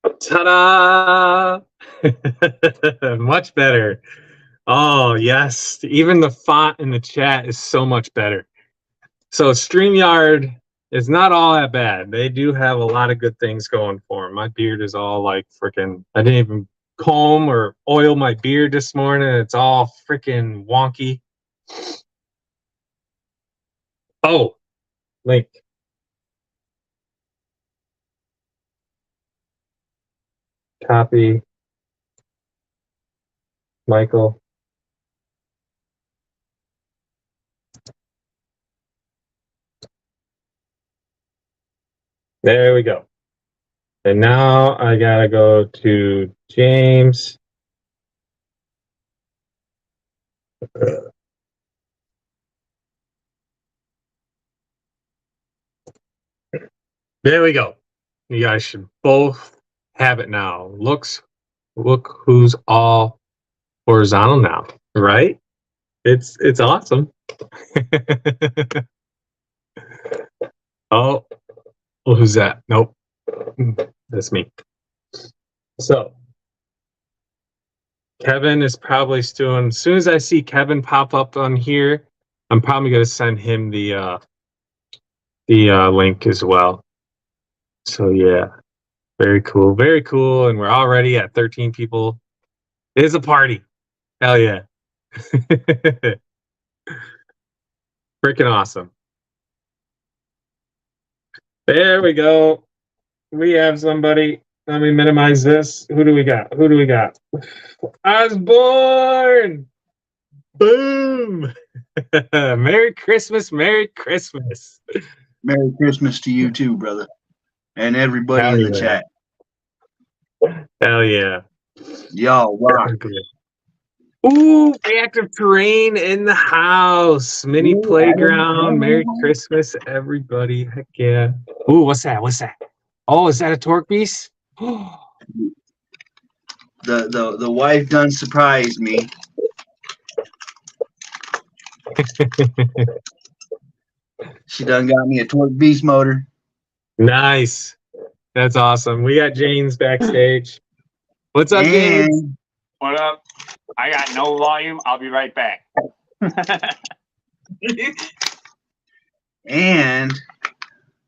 Ta-da! Much better. Oh, yes. Even the font in the chat is so much better. So StreamYard is not all that bad. They do have a lot of good things going for them. My beard is all like freaking, I didn't even comb or oil my beard this morning. It's all freaking wonky. Oh, link. Copy. Michael. There we go. And now I gotta go to James. There we go. You guys should both have it now. Look who's all horizontal now, right? It's awesome. Oh, well, who's that? Nope. That's me. So Kevin is probably still as soon as I see Kevin pop up on here, I'm probably gonna send him the link as well. So yeah. Very cool. Very cool. And we're already at 13 people. It is a party. Hell yeah. Freaking awesome. There we go. We have somebody. Let me minimize this. Who do we got? Who do we got? Osborne! Boom! Merry Christmas. Merry Christmas. Merry Christmas to you too, brother. And everybody Hell in the yeah. chat. Hell yeah. Y'all rock. Ooh, active terrain in the house. Mini playground. Merry Christmas, everybody. Heck yeah. Ooh, what's that? What's that? Oh, is that a torque beast? The wife done surprised me. She done got me a torque beast motor. Nice. That's awesome. We got James backstage. What's up, James? What up? I got no volume. I'll be right back. And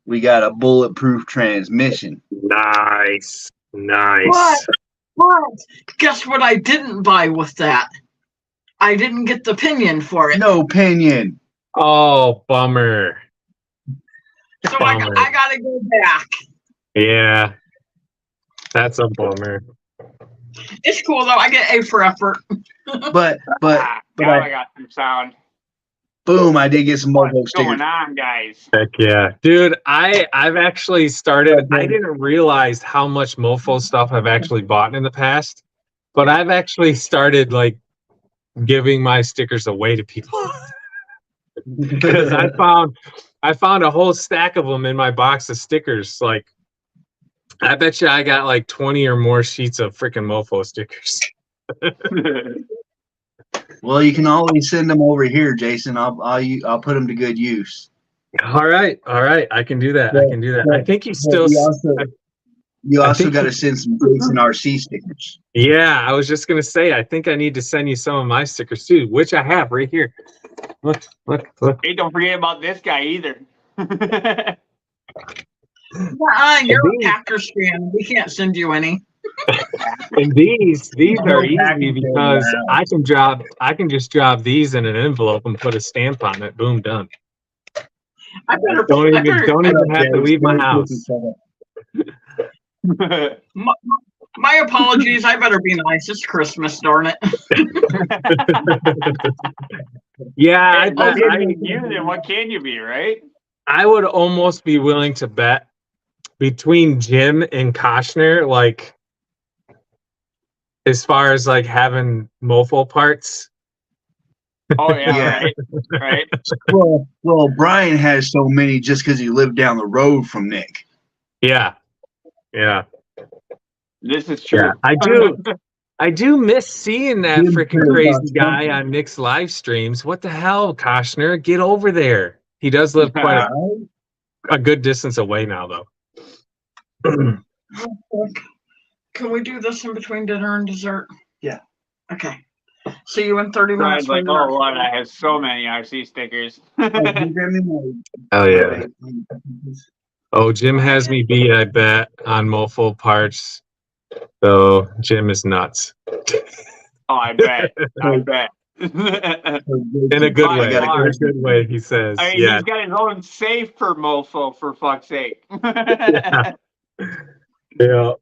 we got a bulletproof transmission. Nice. Nice. What? Guess what I didn't buy with that? I didn't get the pinion for it. No pinion. Oh, bummer. So I gotta go back. Yeah. That's a bummer. It's cool though. I get A for effort. But now I got some sound. Boom! I did get some mofo What's stickers. going on, guys? Heck yeah, dude! I've actually started. I didn't realize how much mofo stuff I've actually bought in the past, but I've actually started like giving my stickers away to people because I found a whole stack of them in my box of stickers. Like, I bet you I got like 20 or more sheets of freaking mofo stickers. Well, you can always send them over here, Jason. I'll put them to good use. All right, I can do that. I can do that. I think you still. You also got to send some Jason RC stickers. Yeah, I was just gonna say. I think I need to send you some of my stickers too, which I have right here. Look. Hey, don't forget about this guy either. You're a Packers fan. We can't send you any. And these are easy because I can just drop these in an envelope and put a stamp on it. Boom, done. Don't even have to leave my house. My apologies. I better be nice. It's Christmas, darn it. Yeah, what can you be, right? I would almost be willing to bet between Jim and Koshner, like, as far as like having mofo parts. Oh yeah, right. Well, Brian has so many just because he lived down the road from Nick. Yeah. This is true. Yeah, I do miss seeing that freaking crazy guy on Nick's live streams. What the hell, Koshner? Get over there. He does live quite a good distance away now, though. Can we do this in between dinner and dessert? Yeah. Okay. See you in 30 minutes. Brian's like, from now. oh Lord, I have so many RC stickers. Oh, can you grab me Oh yeah. my- Oh, Jim has me beat, I bet, on mofo parts. So Jim is nuts. Oh, I bet. I bet. In a good By way. In far. a good way, he says. I mean, Yeah. he's got his own safe for mofo, for fuck's sake. Yeah. Yeah.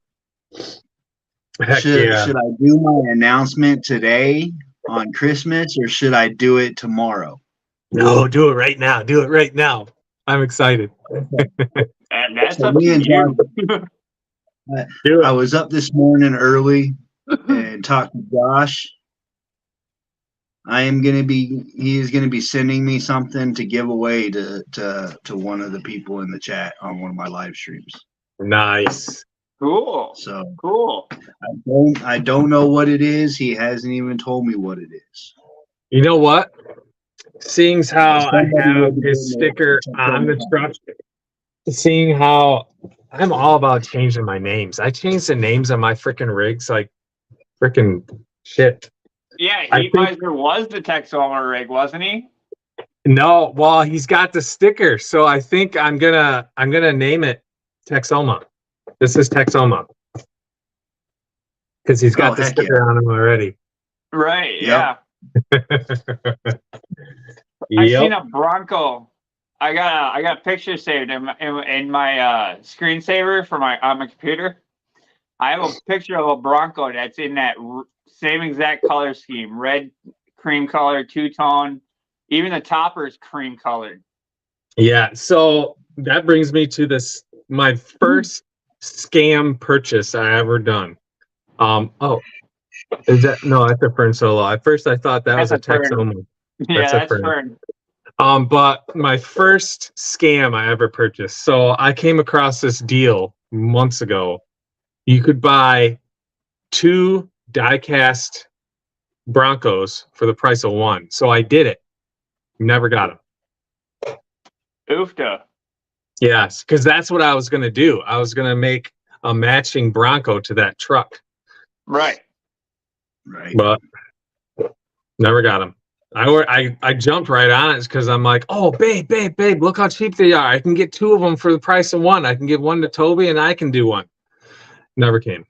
Heck Should yeah. I do my announcement today on Christmas or should I do it tomorrow? No, do it right now. Do it right now. I'm excited. And that's So up me to and you. Do I it. was up this morning early and talked to Josh. He is gonna be sending me something to give away to one of the people in the chat on one of my live streams. Nice. Cool. So Cool. I don't know what it is. He hasn't even told me what it is. You know what? Seeing how I Somebody have will be his doing sticker it. on the truck, seeing how I'm all about changing my names. I changed the names on my freaking rigs like freaking shit. Yeah, I Heat think- Miser was the Texoma rig, wasn't he? No, well, he's got the sticker, so I think I'm gonna name it Texoma. This is Texoma because he's got Oh, the heck sticker on him already. Right. Yep. Yeah. I seen a Bronco. I got a picture saved in my screensaver for on my computer. I have a picture of a Bronco that's in that same exact color scheme, red, cream color, two-tone. Even the topper is cream colored. Yeah, so that brings me to this my first scam purchase I ever done. Oh, is that no? That's a Fern Solo. At first, I thought that was a That's a Fern. Texoma. Yeah, a that's Fern. Fern. But my first scam I ever purchased. So I came across this deal months ago. You could buy 2 die-cast Broncos for the price of 1. So I did it. Never got them. Oofta. Yes, because that's what I was going to do. I was going to make a matching Bronco to that truck, Right. Right. but never got them. I jumped right on it because I'm like, oh, babe, look how cheap they are. I can get 2 of them for the price of 1. I can give 1 to Toby and I can do 1. Never came.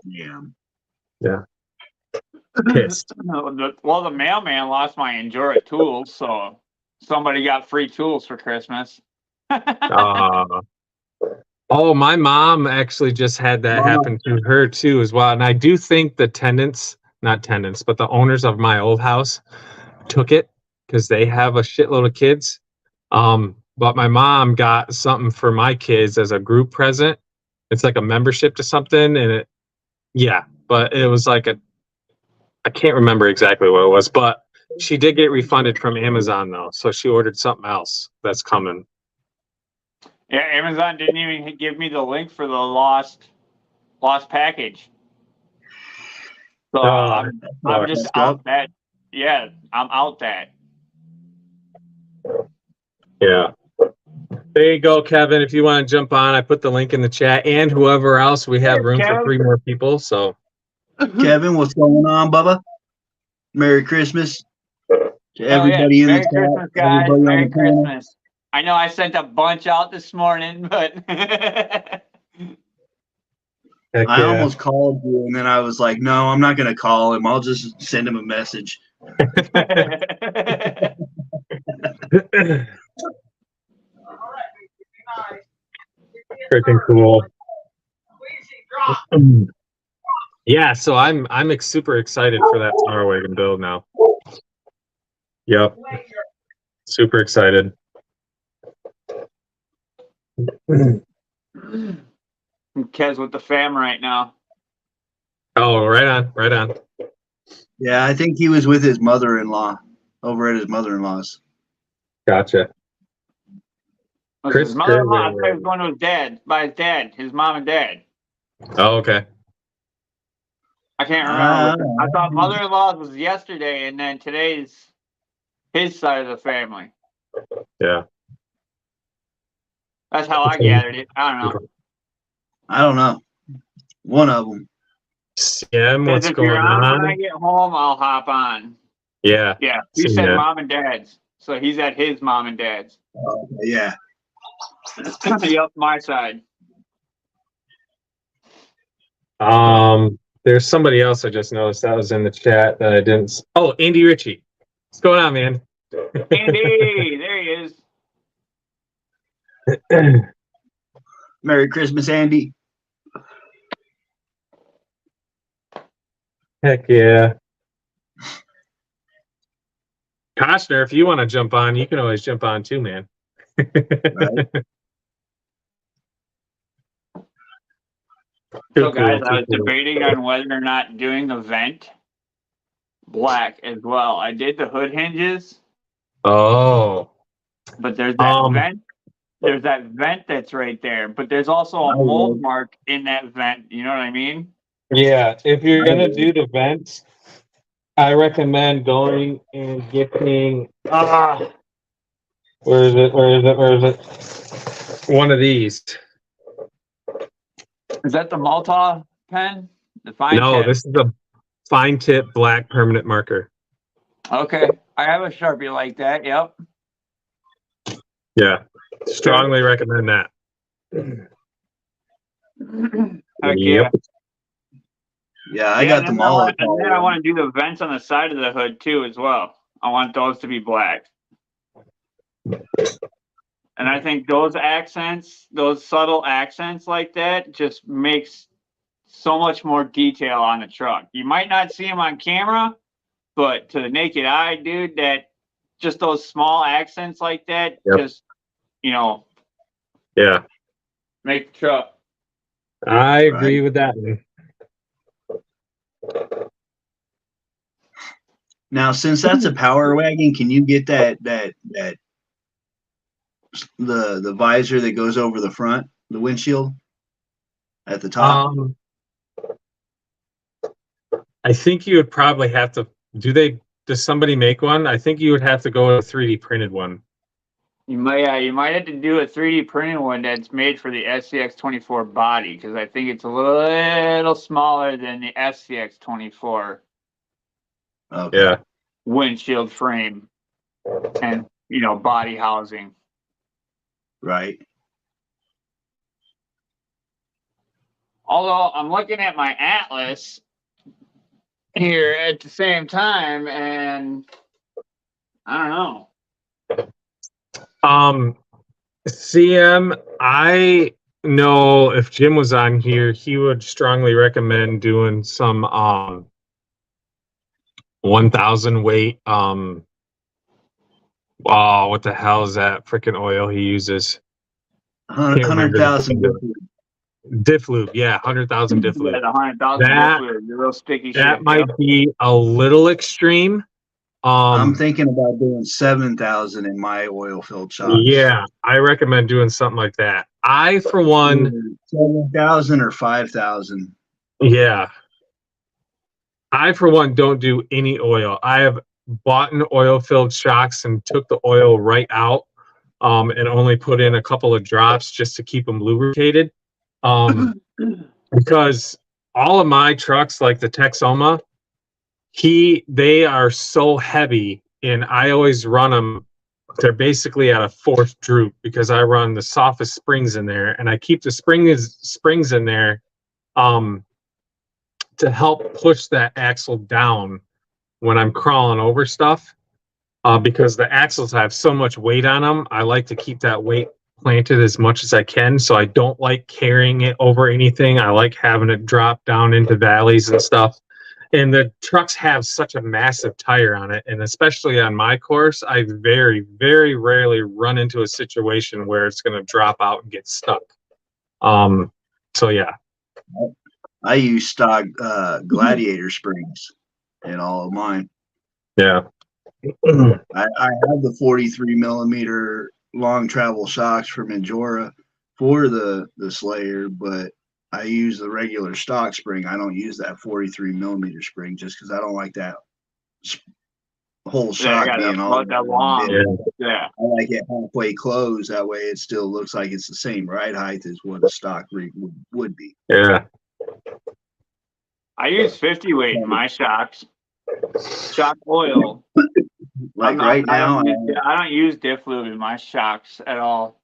Yeah. Pissed. Well, the mailman lost my Endura tools, so somebody got free tools for Christmas. Oh, my mom actually just had that happen to her too as well. And I do think the not tenants, but the owners of my old house took it because they have a shitload of kids. But my mom got something for my kids as a group present. It's like a membership to something, and but it was like I can't remember exactly what it was, but she did get refunded from Amazon though, so she ordered something else that's coming. Yeah, Amazon didn't even give me the link for the lost package. So I'm just out that. Yeah, I'm out that. Yeah. There you go, Kevin. If you want to jump on, I put the link in the chat, and whoever else, we have room for 3 more people. So, Kevin, what's going on, Bubba? Merry Christmas to everybody in the Merry chat. Christmas, guys. everybody on Merry the panel. Christmas. I know I sent a bunch out this morning, but heck I yeah. almost called you, and then I was like, no, I'm not going to call him. I'll just send him a message. Freaking cool. Yeah, so I'm super excited for that Star Wagon build now. Yep. Super excited. Kez with the fam right now. Oh, right on. Yeah, I think he was with his mother-in-law over at his mother-in-law's. Gotcha. His mother-in-law, I thought he was going to his dad, his mom and dad. Oh, okay. I can't remember. I thought mother-in-law was yesterday, and then today's his side of the family. Yeah. That's how I gathered it. I don't know. I don't know. One of them. CM, what's If you're going on when I on? get home, I'll hop on. Yeah. Yeah, he Seen said that. mom and dad's, so he's at his mom and dad's. Yeah. Yep, my side. There's somebody else I just noticed that was in the chat that I didn't. Oh, Andy Ritchie. What's going on, man? Andy, there he is. Merry Christmas, Andy. Heck yeah. Koshner, if you want to jump on, you can always jump on too, man. Right. So, guys, I was debating on whether or not doing the vent black as well. I did the hood hinges. Oh. But there's that vent. There's that vent that's right there. But there's also a mold mark in that vent. You know what I mean? Yeah. If you're gonna do the vents, I recommend going and getting where is it? One of these. Is that the Malta pen? The fine tip? This is a fine tip black permanent marker. Okay. I have a Sharpie like that. Yep. Yeah. Strongly recommend that. Heck yeah. Yeah, I got them all. And then I want to do the vents on the side of the hood too as well. I want those to be black. And I think those accents, those subtle accents like that just makes so much more detail on the truck. You might not see them on camera, but to the naked eye, dude, that just those small accents like that, just, yeah, make the truck. I agree with that. Now, since that's a power wagon, can you get the visor that goes over the front, the windshield at the top? I think you would probably have to. Does somebody make one? I think you would have to go with a 3D printed one. You might have to do a 3D printed one that's made for the SCX24 body, because I think it's a little smaller than the SCX24 windshield frame and body housing. Right. Although I'm looking at my Atlas here at the same time, and I don't know. CM, I know if Jim was on here, he would strongly recommend doing some 1,000 weight. What the hell is that freaking oil he uses? 100,000 diff lube. Yeah, 100,000 diff lube. Yeah, the 100,000 diff lube, the real sticky shit. That might be a little extreme. I'm thinking about doing 7,000 in my oil filled shocks. Yeah, I recommend doing something like that. I, for one, 7,000 or 5,000. Yeah, I, for one, don't do any oil. I have bought an oil filled shocks and took the oil right out, and only put in a couple of drops just to keep them lubricated. Because all of my trucks, like the Texoma, they are so heavy, and I always run them. They're basically at a fourth droop because I run the softest springs in there, and I keep the springs in there to help push that axle down when I'm crawling over stuff. Because the axles have so much weight on them, I like to keep that weight planted as much as I can. So I don't like carrying it over anything. I like having it drop down into valleys and stuff. And the trucks have such a massive tire on it, and especially on my course, I very, very rarely run into a situation where it's going to drop out and get stuck. So yeah, I use stock Gladiator springs in all of mine. Yeah, I have the 43 millimeter long travel shocks from Majora for the Slayer, but I use the regular stock spring. I don't use that 43 millimeter spring just because I don't like that whole shock being all that long. Yeah, I like it halfway closed. That way, it still looks like it's the same ride height as what a stock rig would be. Yeah. use 50 weight in my shocks. Shock oil. Like right now, I don't use diff lube in my shocks at all.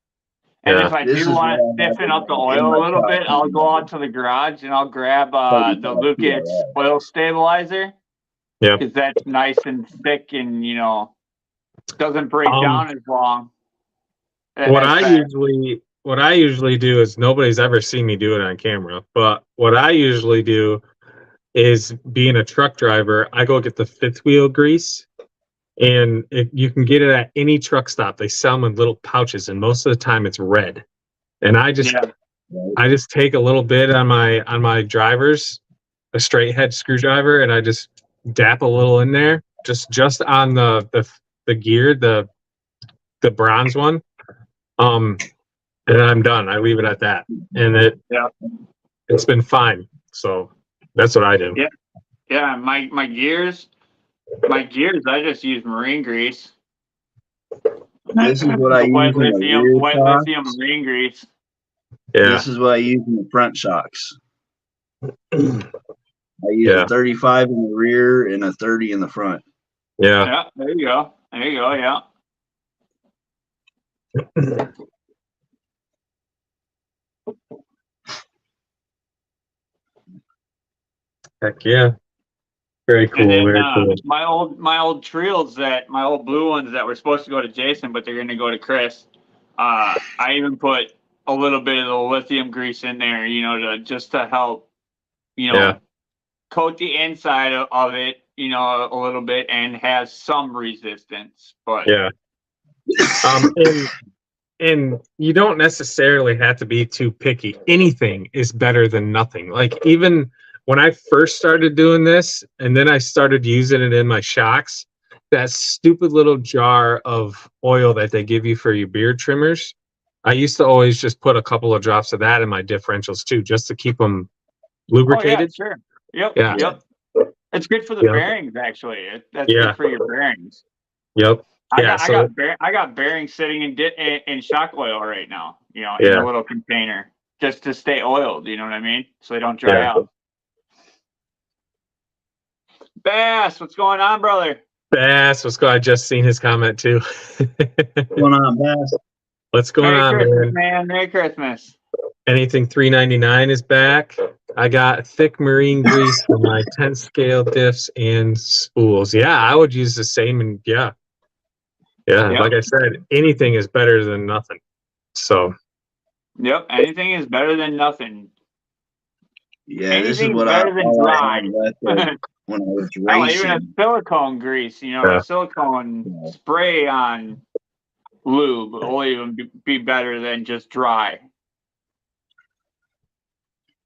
And if I This do is want what to I have stiffen up the in oil my a little bit, shop. I'll go out to the garage and I'll grab the Lucas oil stabilizer. Yeah. Because that's nice and thick and, you know, doesn't break down as long. What I usually do is, nobody's ever seen me do it on camera, but what I usually do is, being a truck driver, I go get the fifth wheel grease, and you can get it at any truck stop. They sell them in little pouches, and most of the time it's red. And I just take a little bit on my drivers, a straight head screwdriver, and I just dap a little in there, just on the gear, the bronze one. And I'm done. I leave it at that, and it's been fine. So that's what I do. Yeah. My gears, I just use marine grease. This is what I use white in the rear white shocks. lithium marine grease. Yeah. This is what I use in the front shocks. I use a 35 in the rear and a 30 in the front. Yeah. There you go. Yeah. Heck yeah. Very cool. And then, very cool. my old trails, my old blue ones that were supposed to go to Jason, but they're going to go to Chris. I even put a little bit of the lithium grease in there, you know, just to help, you know, coat the inside of it, you know, a little bit, and has some resistance. But and you don't necessarily have to be too picky. Anything is better than nothing. Like, even when I first started doing this, and then I started using it in my shocks, that stupid little jar of oil that they give you for your beard trimmers, I used to always just put a couple of drops of that in my differentials too, just to keep them lubricated. Oh, yeah, sure. Yep. Yeah. Yep. It's good for the bearings, actually. That's good for your bearings. Yep. I got bearings sitting in shock oil right now, you know, in a little container, just to stay oiled. You know what I mean? So they don't dry out. Bass, what's going on, brother? Bass, what's going on? I just seen his comment too. What's going on, Bass? What's going on, Christmas, man? Merry Christmas. Anything $3.99 is back. I got thick marine grease for my 10 scale diffs and spools. Yeah, I would use the same, and like I said, anything is better than nothing. So anything is better than nothing. Yeah, anything this is what I when I was racing. Even a silicone grease, you know, a silicone spray on lube will even be better than just dry.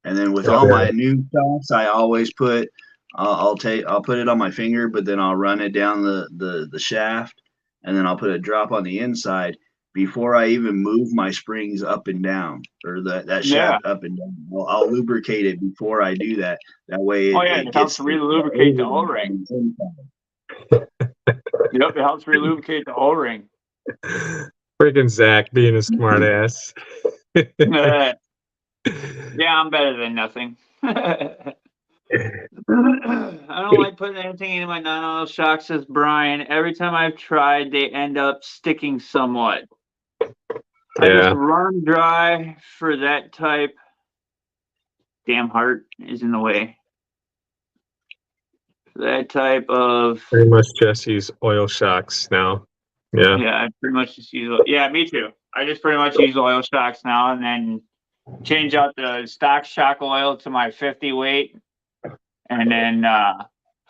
And then with all my new shocks, I always put I'll put it on my finger, but then I'll run it down the shaft, and then I'll put a drop on the inside before I even move my springs up and down, or that shaft up and down. I'll lubricate it before I do that. That way it helps re-lubricate the O-ring. It helps re-lubricate the O-ring. Freaking Zach being a smart ass. Yeah, I'm better than nothing. I don't like putting anything in my non-oil shocks, says Brian. Every time I've tried, they end up sticking somewhat. I just run dry for that type. Damn heart is in the way. For that type of... Pretty much just use oil shocks now. Yeah. Yeah, I pretty much just use... Yeah, me too. I just pretty much use oil shocks now, and then change out the stock shock oil to my 50 weight. And then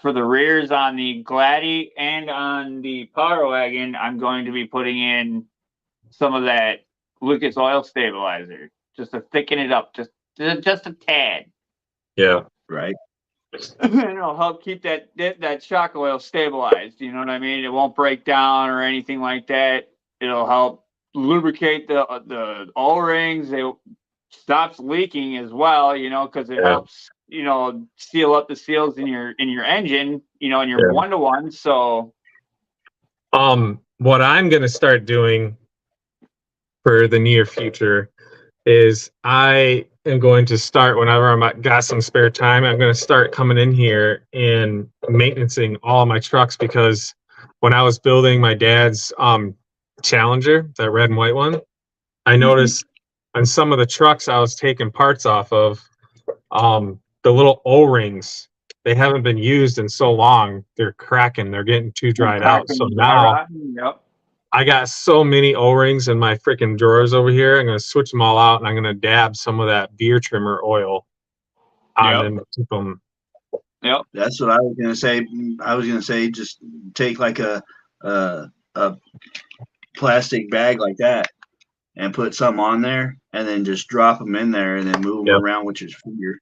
for the rears on the Gladdy and on the Power Wagon, I'm going to be putting in some of that Lucas oil stabilizer, just to thicken it up, just a tad. Yeah, right. And it'll help keep that shock oil stabilized. You know what I mean? It won't break down or anything like that. It'll help lubricate the O-rings. It stops leaking as well, you know, because it helps, you know, seal up the seals in your engine, you know, in your 1-to-1. So what I'm gonna start doing for the near future is I am going to start whenever I'm got some spare time. I'm going to start coming in here and maintaining all my trucks, because when I was building my dad's Challenger, that red and white one, I noticed on some of the trucks I was taking parts off of, the little O-rings, they haven't been used in so long. They're cracking. They're getting too dried out. So now Yep. I got so many O-rings in my freaking drawers over here. I'm going to switch them all out, and I'm going to dab some of that beer trimmer oil on them to keep them. Yep. That's what I was gonna say. I was gonna say just take like a plastic bag like that and put some on there, and then just drop them in there, and then move them around with your finger.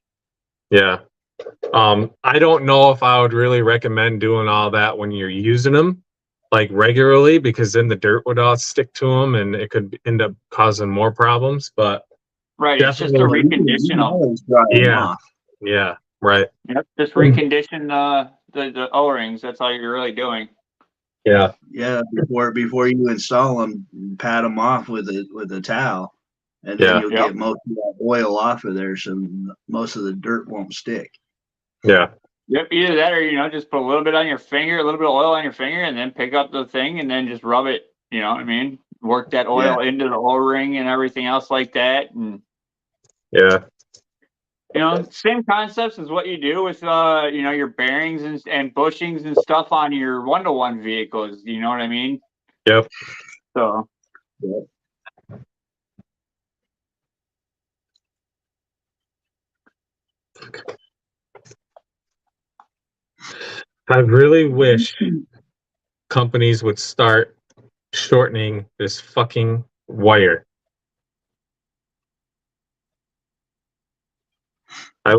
Yeah. I don't know if I would really recommend doing all that when you're using them like regularly, because then the dirt would all stick to them and it could end up causing more problems. But right, it's just to recondition them. Yeah, yeah, right. Yep, just recondition the O-rings. That's all you're really doing. Yeah, yeah. Before you install them, pat them off with a towel, and then you'll get most of that oil off of there, so most of the dirt won't stick. Yeah. Yep, either that or just put a little bit on your finger, a little bit of oil on your finger, and then pick up the thing and then just rub it. You know what I mean? Work that oil into the O-ring and everything else like that, and same concepts as what you do with your bearings and bushings and stuff on your 1-to-1 vehicles. You know what I mean? Yep. So. Yep. I really wish companies would start shortening this fucking wire. I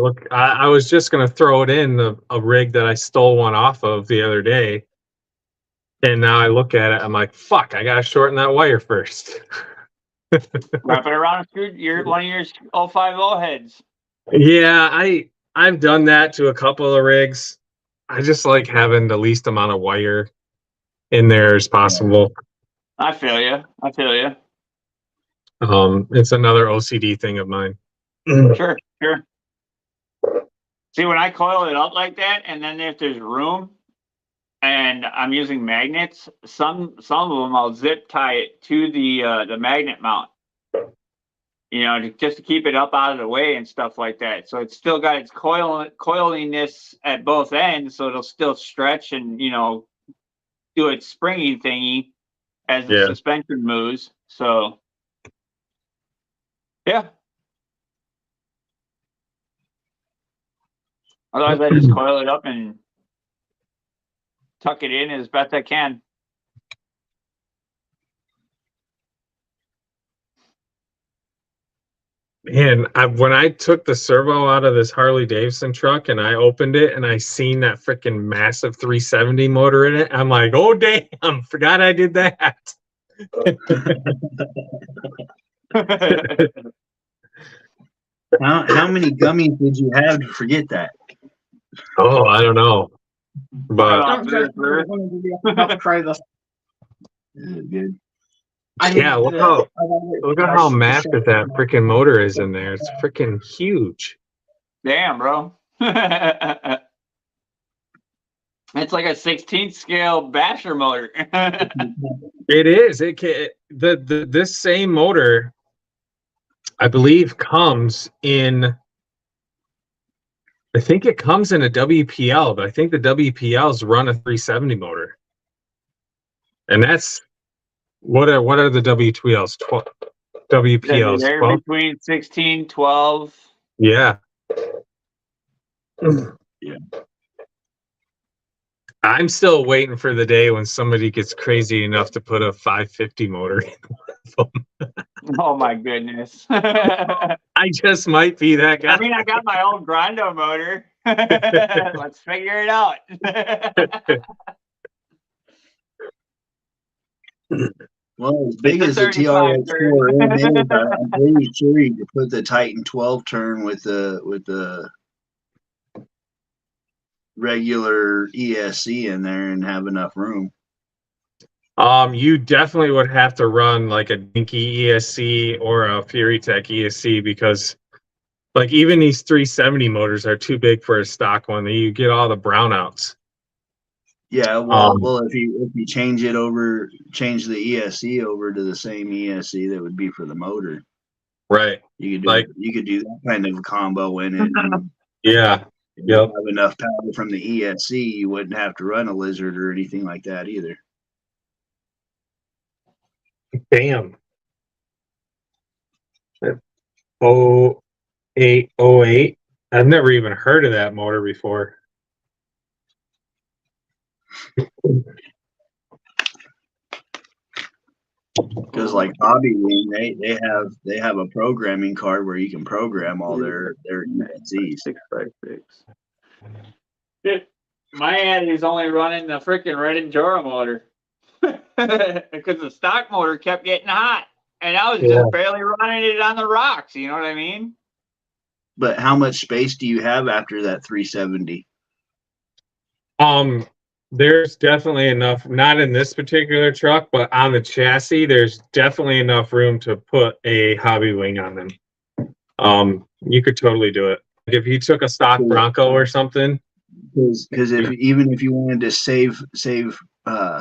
was just gonna throw it in a rig that I stole one off of the other day, and now I look at it, I'm like, fuck, I gotta shorten that wire first. Wrap it around one of your 050 heads. Yeah, I've done that to a couple of rigs. I just like having the least amount of wire in there as possible. I feel you. It's another OCD thing of mine. Sure. See, when I coil it up like that, and then if there's room, and I'm using magnets, some of them I'll zip tie it to the magnet mount. Just to keep it up out of the way and stuff like that. So it's still got its coiliness at both ends, so it'll still stretch and do its springing thingy as the suspension moves. So yeah. Otherwise, I just coil it up and tuck it in as best I can. Man, when I took the servo out of this Harley Davidson truck and I opened it and I seen that freaking massive 370 motor in it, I'm like, oh damn, forgot I did that. How many gummies did you have to forget that? Oh, I don't know. But try this. Good. Yeah, look at how massive that freaking motor is in there. It's freaking huge. Damn, bro. It's like a 16th scale basher motor. It is. This same motor, I believe, comes in. I think it comes in a WPL, but I think the WPLs run a 370 motor, and that's. What are the WPLs? WPLs. They're 12? between 16, 12. Yeah. Yeah. I'm still waiting for the day when somebody gets crazy enough to put a 550 motor in one of them. Oh my goodness. I just might be that guy. I mean, I got my own Grando motor. Let's figure it out. Well, as big as the TRX4 is, I'm pretty sure you could put the Titan 12 turn with the regular ESC in there and have enough room. You definitely would have to run like a Dinky ESC or a Fury Tech ESC, because Like even these 370 motors are too big for a stock one. You get all the brownouts. Yeah, well, if you change the ESC over to the same ESC that would be for the motor, right? You could do that kind of combo in it. Yeah. If you have enough power from the ESC, you wouldn't have to run a Lizard or anything like that either. Damn. 0808. I've never even heard of that motor before. Because like Hobby Wing, they have a programming card where you can program all their ESCs. 656. My ad is only running the freaking Red Enduro motor because the stock motor kept getting hot, and I was just barely running it on the rocks. You know what I mean? But how much space do you have after that 370? There's definitely enough, not in this particular truck, but on the chassis, there's definitely enough room to put a Hobby Wing on them. You could totally do it. If you took a stock Bronco or something. Because even if you wanted to save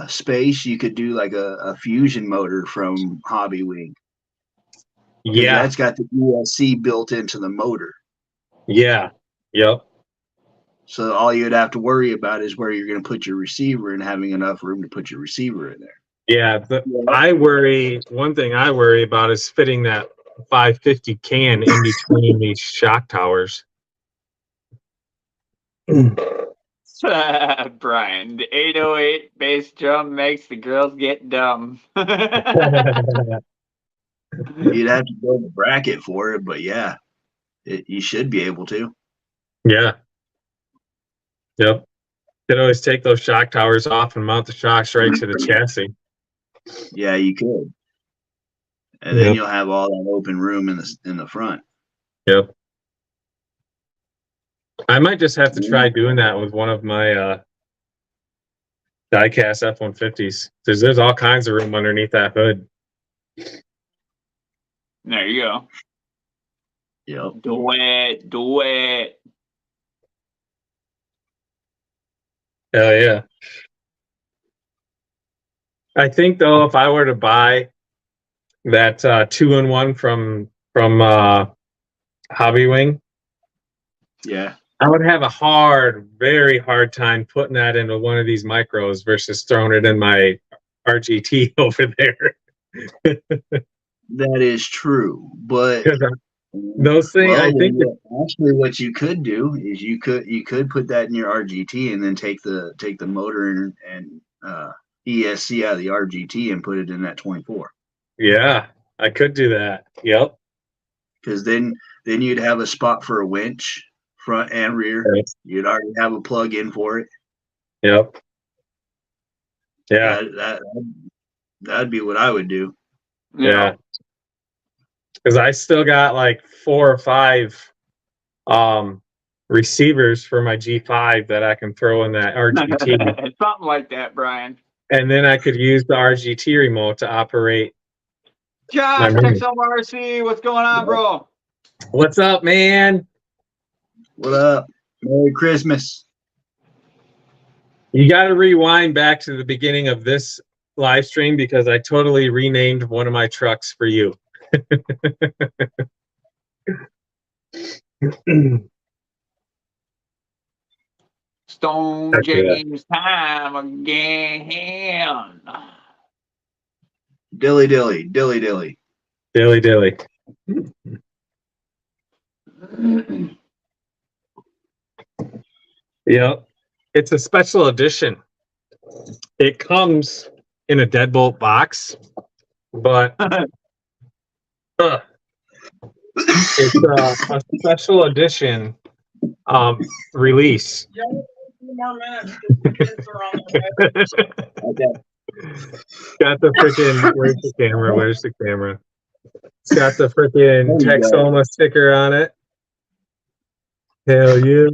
space, you could do like a fusion motor from Hobby Wing. Yeah. That's got the ESC built into the motor. Yeah. Yep. So all you'd have to worry about is where you're going to put your receiver and having enough room to put your receiver in there. Yeah. One thing I worry about is fitting that 550 can in between these shock towers. Brian, the 808 bass drum makes the girls get dumb. You'd have to build a bracket for it, but yeah, you should be able to. Yeah. Yep. You could always take those shock towers off and mount the shocks right to the chassis. Yeah, you could. And then you'll have all that open room in the front. Yep. I might just have to try doing that with one of my die-cast F-150s. There's all kinds of room underneath that hood. There you go. Yep. Do it. Hell yeah. I think though, if I were to buy that 2-in-1 from Hobby Wing, yeah, I would have a very hard time putting that into one of these micros versus throwing it in my RGT over there. That is true, but those things, I think actually what you could do is you could put that in your RGT and then take the motor and ESC out of the RGT and put it in that 24. Yeah, I could do that. Yep. Because then you'd have a spot for a winch, front and rear. Right. You'd already have a plug in for it. Yep. Yeah. That'd be what I would do. Yeah. Because I still got like 4 or 5 receivers for my G5 that I can throw in that RGT. Something like that, Brian. And then I could use the RGT remote to operate. Josh, XLRC, what's going on, bro? What's up, man? What up? Merry Christmas. You got to rewind back to the beginning of this live stream because I totally renamed one of my trucks for you. Stone James time again. Dilly dilly, dilly dilly. Dilly dilly. Yep. It's a special edition. It comes in a deadbolt box, but it's a special edition release. Got the freaking, where's the camera? Where's the camera? It's got the freaking Texoma sticker on it. Hell yeah.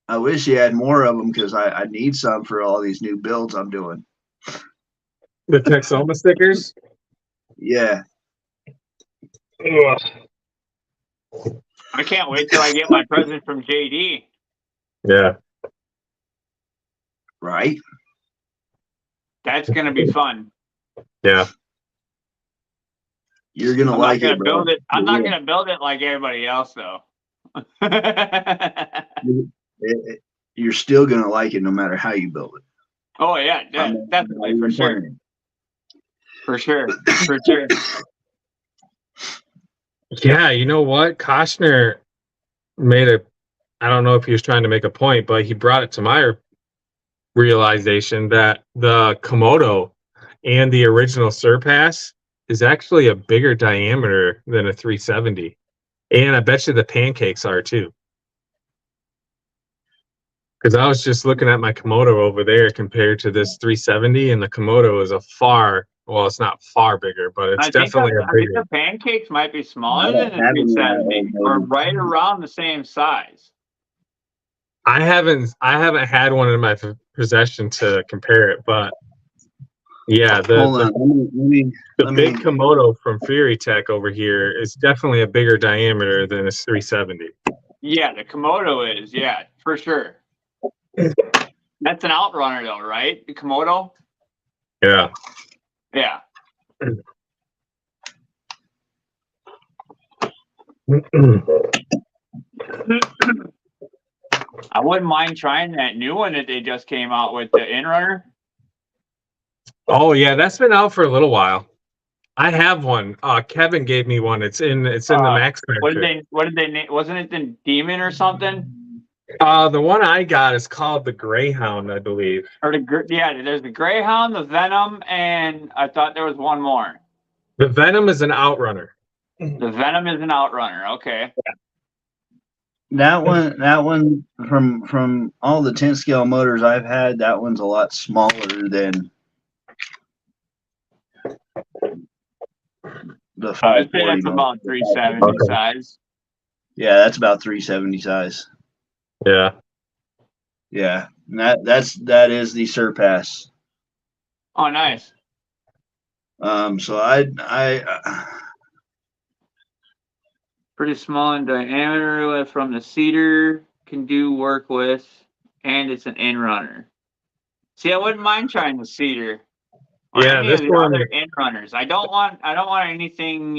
I wish you had more of them because I need some for all these new builds I'm doing. The Texoma stickers? Yeah. I can't wait till I get my present from JD. Yeah. Right? That's gonna be fun. Yeah. You're gonna I'm like not gonna it, bro. build it. I'm not gonna build it like everybody else, though. You're still gonna like it no matter how you build it. Oh yeah, definitely for sure. For sure. For sure. Yeah, you know what? Koshner made I don't know if he was trying to make a point, but he brought it to my realization that the Komodo and the original Surpass is actually a bigger diameter than a 370. And I bet you the pancakes are too. Because I was just looking at my Komodo over there compared to this 370, and the Komodo is well, it's not far bigger, but it's definitely a I think bigger. the pancakes might be I smaller don't than the have any of that 370, old or motor. right around the same size. I haven't had one in my possession to compare it, but yeah, Hold on. the big Komodo from Fury Tech over here is definitely a bigger diameter than a 370. Yeah, the Komodo is, yeah, for sure. That's an outrunner though, right? The Komodo? Yeah. Yeah. I wouldn't mind trying that new one that they just came out with, the Inrunner. Oh yeah, that's been out for a little while. I have one. Kevin gave me one. It's in the Max Factor. What did they name? Wasn't it the Demon or something? The one I got is called the Greyhound, I believe. Or there's the Greyhound, the Venom, and I thought there was one more. The Venom is an outrunner. The Venom is an outrunner. Okay. That one from all the 10 scale motors I've had, that one's a lot smaller than the 540. I'd say that's about 370 size. Yeah, that's about 370 size. Yeah. Yeah, and that is the Surpass. Oh, nice. So I Pretty small in diameter from the cedar, can do work with, and it's an Inrunner. See, I wouldn't mind trying the cedar. Or Yeah, any this of the one. other Inrunners. I don't want anything,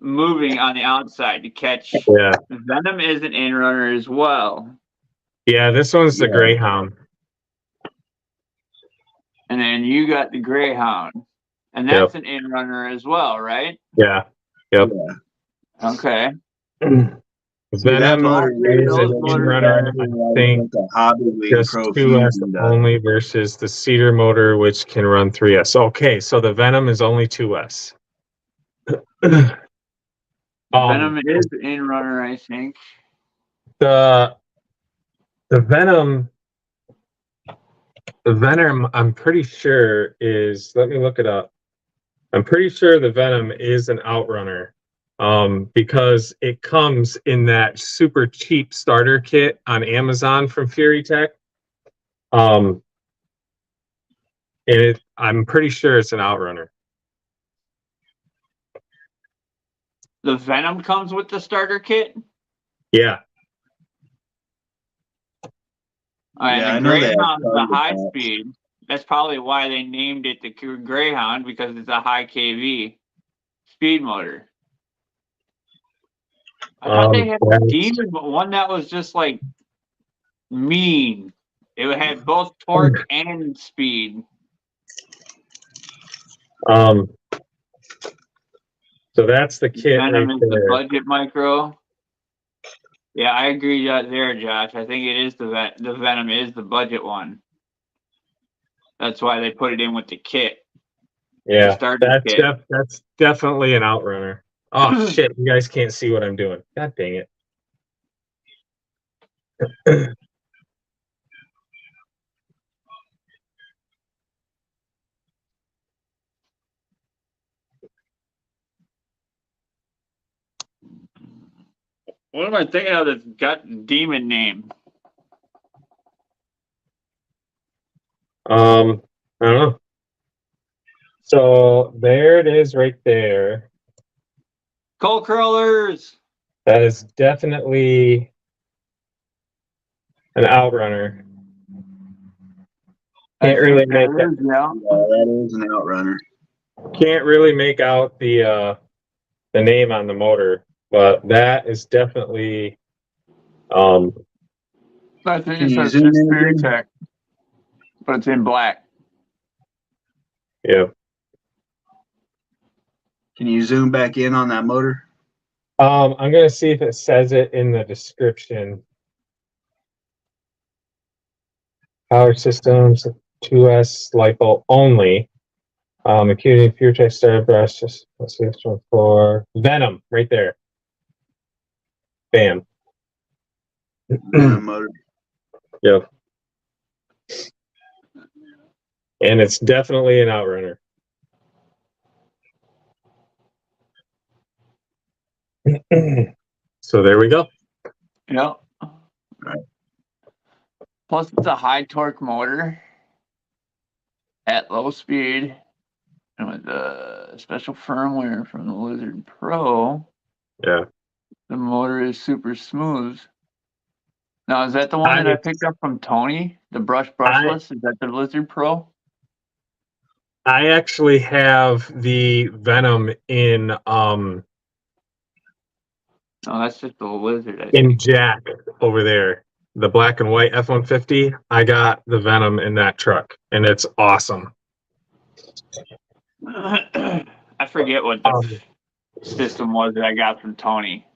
moving on the outside to catch. Yeah. Venom is an Inrunner as well. Yeah, this one's the Greyhound. And then you got the Greyhound. And that's an Inrunner as well, right? Yeah. Yep. Yeah. Okay. Venom is an Inrunner, I think, just 2S only versus the Cedar motor, which can run 3S. Okay, so the Venom is only 2S. Venom is Inrunner, I think. The Venom, I'm pretty sure is. Let me look it up. I'm pretty sure the Venom is an outrunner, because it comes in that super cheap starter kit on Amazon from Fury Tech. And I'm pretty sure it's an outrunner. The Venom comes with the starter kit? Yeah. And the Greyhound is a high speed. That's probably why they named it the Greyhound, because it's a high KV speed motor. I thought they had a Demon, but one that was just like mean. It had both torque and speed. So that's the kit. Venom is the budget micro. Yeah, I agree there, Josh. I think it is the Venom is the budget one. That's why they put it in with the kit. Yeah, that's definitely an outrunner. Oh shit! You guys can't see what I'm doing. God dang it! What am I thinking of that's got demon name? I don't know. So there it is right there. Coal curlers. That is definitely an outrunner. Can't really make That is, yeah. Yeah, that is an outrunner. Can't really make out the name on the motor, but that is definitely I think Can it you says zoom just in Spirit again? Tech, but it's in black. yeah. Can you zoom back in on that motor? I'm gonna see if it says it in the description. Power systems, 2S LiPo only. Acuity Pure Tech Star Brush. Let's see this one for Venom, right there. Bam. Motor. Yep. And it's definitely an outrunner. So there we go. Yeah. Right. Plus, it's a high torque motor at low speed, and with the special firmware from the Lizard Pro, Yeah. the motor is super smooth. Now, is that the one that I picked up from Tony? The brushless? Is that the Lizard Pro? I actually have the Venom in No, that's just the Lizard. I in think. Jack over there. The black and white F-150. I got the Venom in that truck, and it's awesome. I forget what the system was that I got from Tony.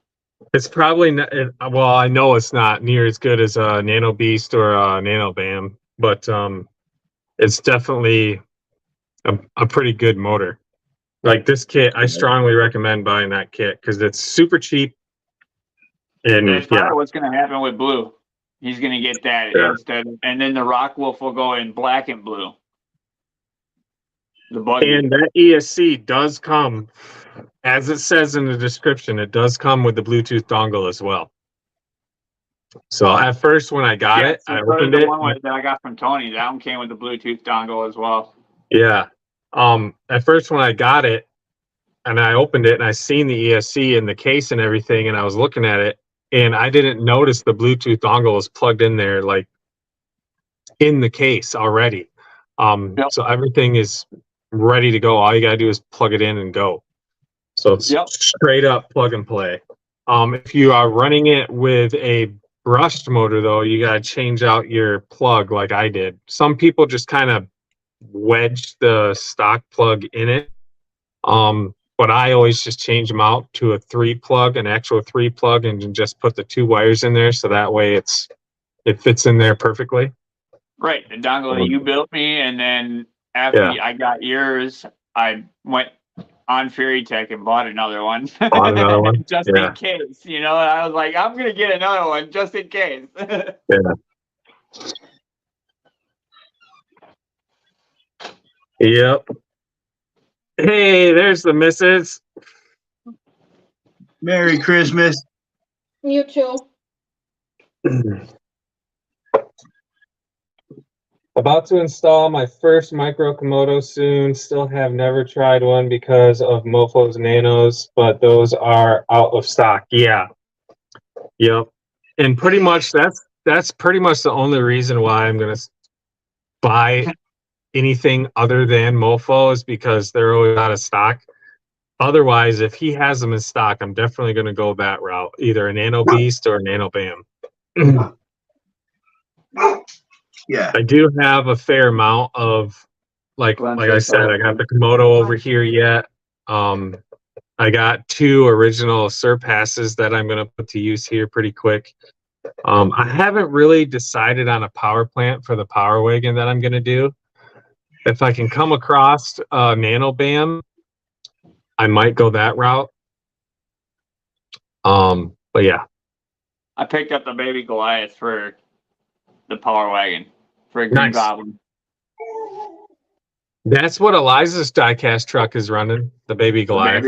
It's probably not, well, I know it's not near as good as a Nano Beast or a Nano Bam, but it's definitely a pretty good motor. Like this kit, I strongly recommend buying that kit because it's super cheap. And That's probably what's going to happen with Blue. He's going to get that instead, and then the Rock Wolf will go in black and blue. The buggy. And that ESC does come, as it says in the description, it does come with the Bluetooth dongle as well. So at first when I got it, I opened it. One that I got from Tony, that one came with the Bluetooth dongle as well. Yeah. At first when I got it and I opened it and I seen the ESC in the case and everything, and I was looking at it and I didn't notice the Bluetooth dongle was plugged in there, like in the case already. So everything is ready to go. All you gotta do is plug it in and go. So it's straight up plug and play. If you are running it with a brushed motor though, you gotta change out your plug like I did. Some people just kind of wedge the stock plug in it. But I always just change them out to a 3-plug, an actual 3-plug, and just put the 2 wires in there so that way it fits in there perfectly. Right, the dongle that you built me, and then after I got yours, I went on Fury Tech and bought another one. Just in case, you know. I was like, I'm gonna get another one just in case. Yep. Hey, there's the missus. Merry Christmas. You too. About to install my first micro Komodo soon. Still have never tried one because of Mofo's Nanos, but those are out of stock. Yeah. Yep. And pretty much that's pretty much the only reason why I'm gonna buy anything other than Mofo is because they're always out of stock. Otherwise, if he has them in stock, I'm definitely going to go that route, either a Nano Beast or a Nano Bam. Yeah, I do have a fair amount of, like I said, I got the Komodo over here yet. I got 2 original Surpasses that I'm going to put to use here pretty quick. I haven't really decided on a power plant for the Power Wagon that I'm going to do. If I can come across a Nano Bam, I might go that route. But yeah. I picked up the baby Goliath for the Power Wagon for a Green Goblin. That's what Eliza's diecast truck is running, the baby Goliath.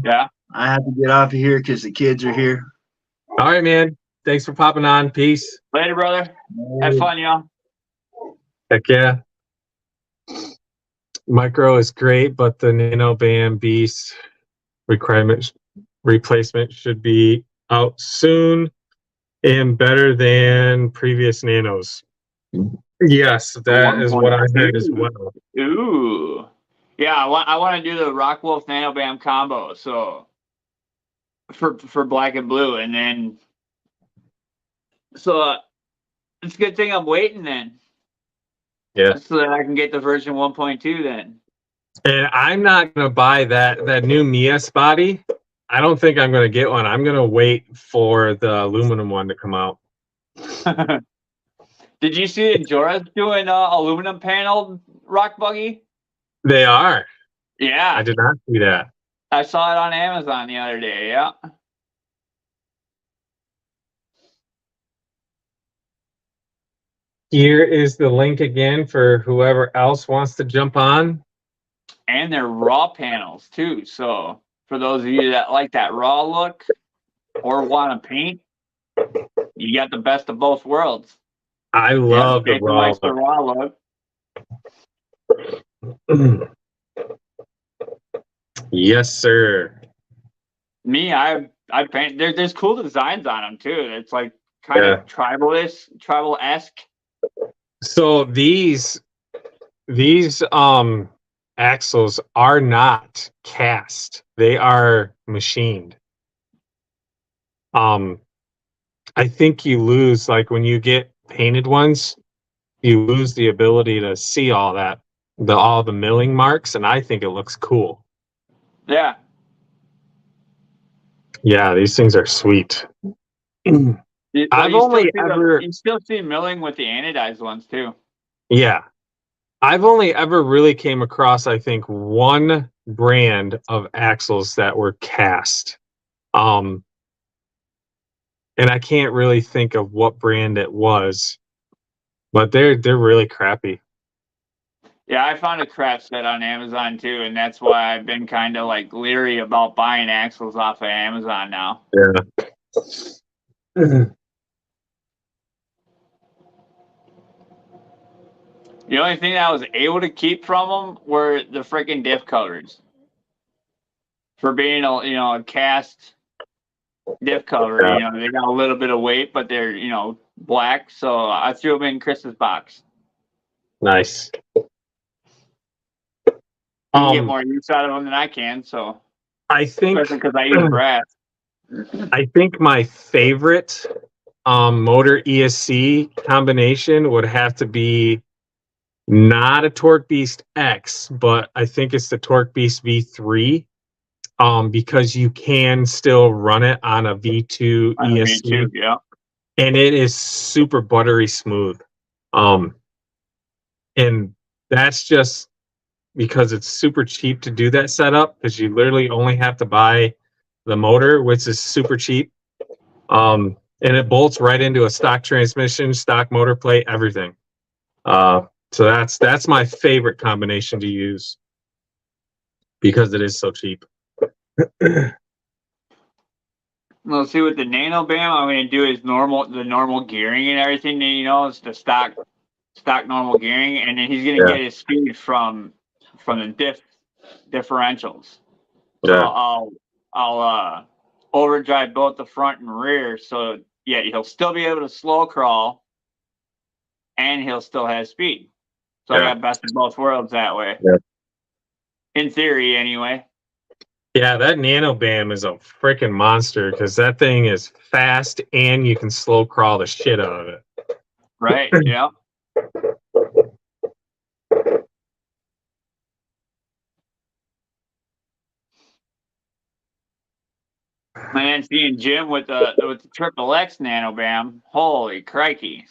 Yeah. I have to get off of here because the kids are here. All right, man. Thanks for popping on. Peace. Later, brother. Have fun, y'all. Heck yeah. Micro is great, but the Nano Bam Beast requirements replacement should be out soon and better than previous nanos. Yes, that is what I heard as well. Ooh. Yeah, I want to do the Rockwolf NanoBam combo. So for black and blue, and then so it's a good thing I'm waiting then. Yeah. So that I can get the version 1.2 then. And I'm not gonna buy that new Mias body. I don't think I'm gonna get one. I'm gonna wait for the aluminum one to come out. Did you see Enjora's doing aluminum paneled rock buggy? They are. Yeah, I did not see that. I saw it on Amazon the other day. Yeah. Here is the link again for whoever else wants to jump on. And they're raw panels too. So for those of you that like that raw look or want to paint, you got the best of both worlds. I love the Jason raw likes the raw look. Yes, sir. Me, I paint. There's cool designs on them too. It's like kind of tribal-esque. So these axles are not cast. They are machined. I think you lose, like when you get painted ones, you lose the ability to see all that, all the milling marks, and I think it looks cool. Yeah. Yeah, these things are sweet. I've only ever you still see milling with the anodized ones too. Yeah. I've only ever really came across, I think, one brand of axles that were cast. And I can't really think of what brand it was, but they're really crappy. Yeah, I found a crap set on Amazon too, and that's why I've been kind of like leery about buying axles off of Amazon now. Yeah. The only thing that I was able to keep from them were the freaking diff covers. For being a cast diff cover, Yeah. they got a little bit of weight, but they're black, so I threw them in Chris's box. Nice. You can get more use out of them than I can, so I think because I use brass. I think my favorite motor ESC combination would have to be not a Torque Beast X, but I think it's the Torque Beast V3. Because you can still run it on a V2 ESC, V2, yeah. and it is super buttery smooth. And that's just because it's super cheap to do that setup, because you literally only have to buy the motor, which is super cheap. And it bolts right into a stock transmission, stock motor plate, everything. So that's my favorite combination to use because it is so cheap. We'll see with the NanoBam. I'm going to do is the normal gearing and everything. It's the stock normal gearing, and then he's going to get his speed from the differentials. So I'll overdrive both the front and rear. So yeah, he'll still be able to slow crawl, and he'll still have speed. So I got best of both worlds that way. Yeah. In theory, anyway. Yeah, that NanoBam is a freaking monster because that thing is fast and you can slow crawl the shit out of it. Right, yeah. Man, seeing Jim with the Triple X NanoBam, holy crikey.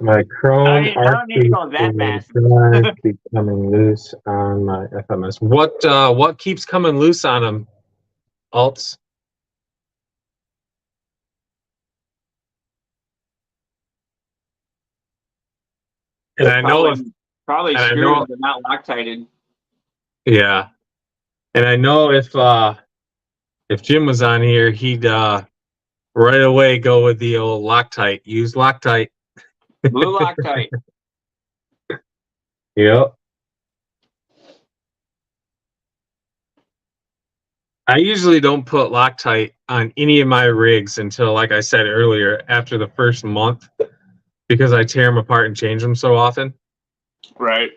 My Chrome I don't need to go that fast. keeps coming loose on my FMS. What keeps coming loose on them, Alts? And I know probably screws, but not Loctited. Yeah, and I know if Jim was on here, he'd right away go with the old Loctite. Use Loctite. Blue Loctite. Yep. I usually don't put Loctite on any of my rigs until, like I said earlier, after the first month, because I tear them apart and change them so often. Right.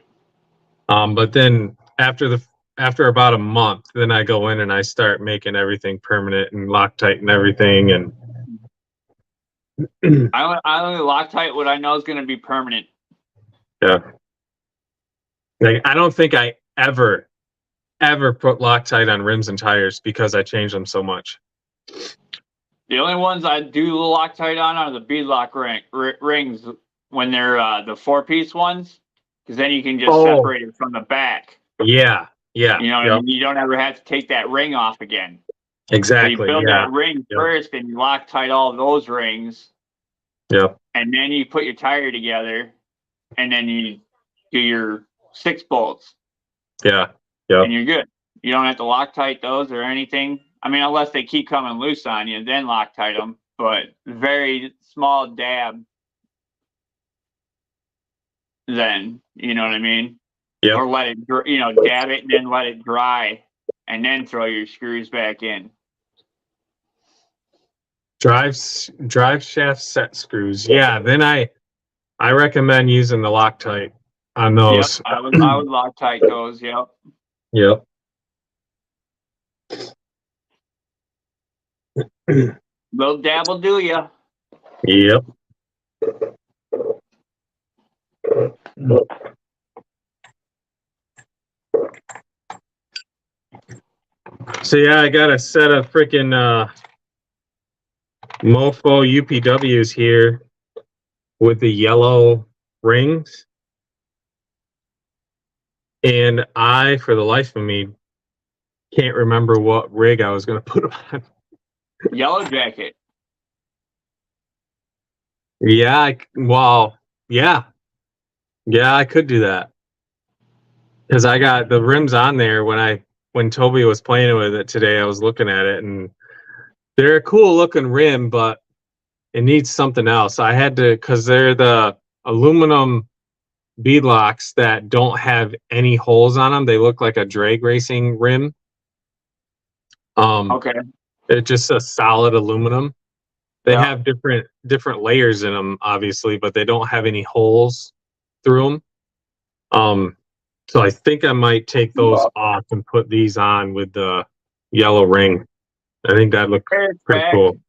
But then after about a month, then I go in and I start making everything permanent and Loctite and everything. And I only Loctite what I know is going to be permanent. yeah, like I don't think I ever put Loctite on rims and tires because I change them so much. The only ones I do Loctite on are the beadlock rings when they're the 4-piece ones, because then you can just separate it from the back. Yeah. You know what I mean? You don't ever have to take that ring off again. Exactly. So you build yeah. that ring first, and you Loctite all those rings. Yep. And then you put your tire together, and then you do your 6 bolts. Yeah. Yep. And you're good. You don't have to Loctite those or anything. I mean, unless they keep coming loose on you, then Loctite them. But very small dab. Then, you know what I mean? Yep. Or let it, dab it and then let it dry, and then throw your screws back in. Drive shaft set screws. Yeah. Then I recommend using the Loctite on those. Yep, I would Loctite those. Yep. Yep. Little dab will do ya. Yep. So yeah, I got a set of freaking Mofo UPWs here with the yellow rings, and I, for the life of me, can't remember what rig I was going to put them on. Yellow Jacket. Yeah, yeah, I could do that because I got the rims on there when Toby was playing with it today. I was looking at it, and they're a cool looking rim, but it needs something else. I had to, because they're the aluminum beadlocks that don't have any holes on them. They look like a drag racing rim. Okay. It's just a solid aluminum. They Yeah. have different layers in them, obviously, but they don't have any holes through them. So I think I might take those off and put these on with the yellow ring. I think that looks pretty cool.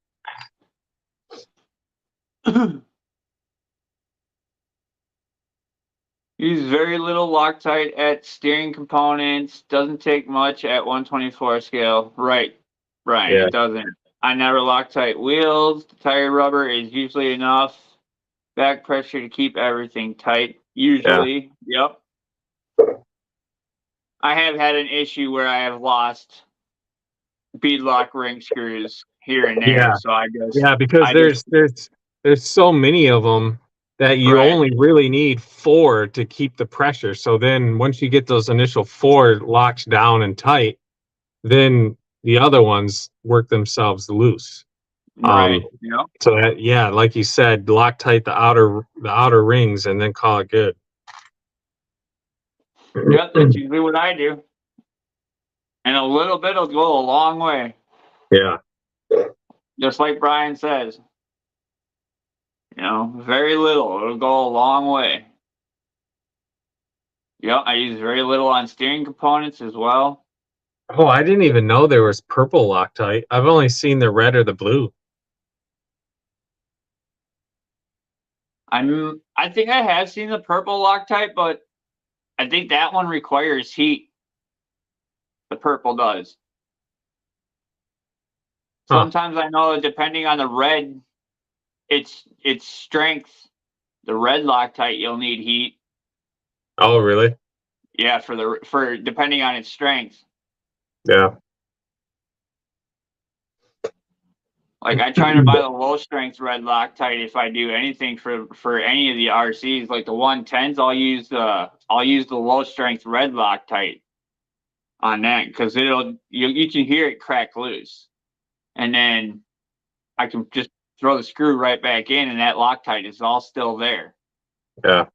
Use very little Loctite at steering components. Doesn't take much at 1/24 scale. Right, Brian. Yeah. It doesn't. I never Loctite wheels. The tire rubber is usually enough back pressure to keep everything tight. Usually, yep. I have had an issue where I have lost beadlock ring screws here and there. Yeah. So I guess Because there's so many of them that you only really need 4 to keep the pressure. So then once you get those initial 4 locked down and tight, then the other ones work themselves loose. Right. Yep. So that, yeah, like you said, Loctite the outer rings and then call it good. Yep, that's usually what I do. And a little bit will go a long way. Yeah. Just like Brian says. Very little. It'll go a long way. Yep, I use very little on steering components as well. Oh, I didn't even know there was purple Loctite. I've only seen the red or the blue. I think I have seen the purple Loctite, but I think that one requires heat. The purple does. Sometimes I know, depending on the red, its strength, the red Loctite, you'll need heat. Oh, really? Yeah, for depending on its strength. Yeah. Like I try to buy the low strength red Loctite if I do anything for any of the RCs. Like the 110s, I'll use the low strength red Loctite on that, because you can hear it crack loose, and then I can just throw the screw right back in, and that Loctite is all still there. Yeah.